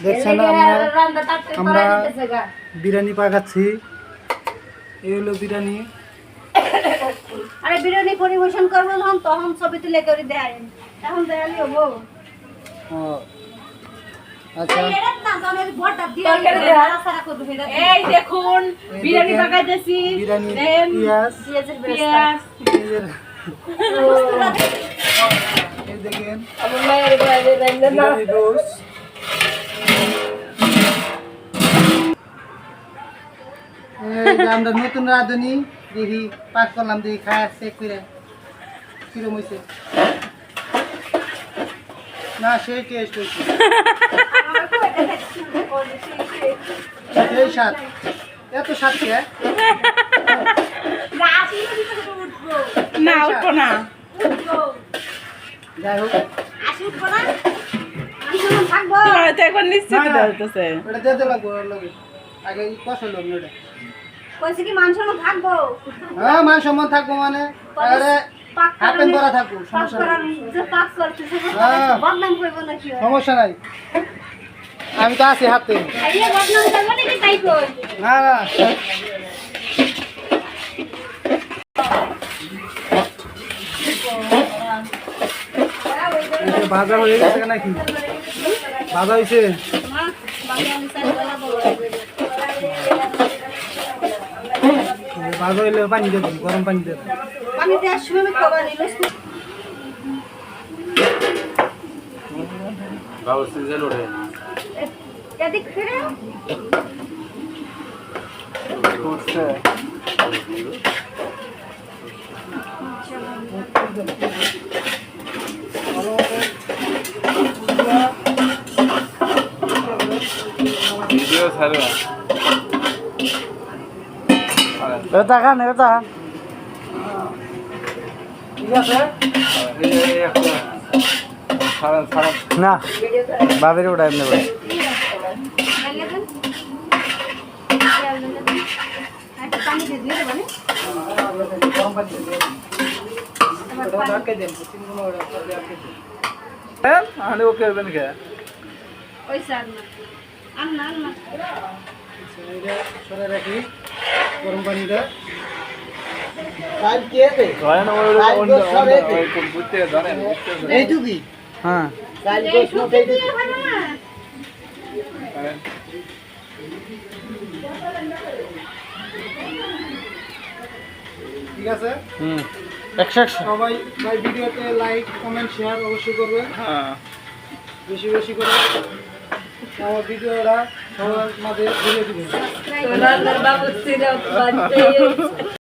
দেখছেন আমরা বিরিয়ানি পাকাচ্ছি। এই হলো বিরিয়ানি। আরে বিরিয়ানি পরিবেশন করবো তখন ছবি তুলে করে দেয়, এখন দেয়ালি হবো। আচ্ছা এই দেখুন বিরিয়ানি পাকাইতেছি। বিরিয়ানি পেঁয়াজ এই দেখেন আমার মায়ের বাইরে রান্না না। বিরিয়ানি রোস্ট। এই যে আমরা নতুন রাঁধুনি দেখি পাক করলাম, দেখি খায় চেক করে কিরম হয়েছে। না সেই টেস্ট হয়েছে, সেই স্বাদ। এত স্বাদ খেয়ে না উঠবো না। যাই হোক তোমার তো এখন নিশ্চিত হইতেছে। ওটা দিতে লাগবো, ওর লগে আগে কষাই লোক ওটা। কইছে কি মাংস থাকবো? হ্যাঁ মান সম্মান থাকবো, মানে আরে হাফেন করা থাকবো, সমস্যা নাই। হ্যাঁ। বদনাম করবো নাকি? সমস্যা নাই, আমি তো আছি হাতে। বদনাম করবো নাকি তাই কই? না না ভাজা হয়ে গেছে নাকি? ভাজা হয়েছে, ভাজা হইলে পানি দেবেন, গরম পানি দেবেন। পানি দেওয়ার সময় আমি খাবার নিল এদিক ফিরে এটা খান, এটা ঠিক আছে না বাবের ওটা এমনি করে। পানি দিয়ে দিয়ে দেবো গরম পানি দিয়ে ওকে করবেন কে ওই স্যার না সরে রাখি গরম পানিটা। এইটুকুই, হ্যাঁ ঠিক আছে। সবাই ভিডিওতে লাইক কমেন্ট শেয়ার অবশ্যই করবেন, বেশি বেশি করে আমার ভিডিওটা সবার মাঝে ঘুরে দিবেন।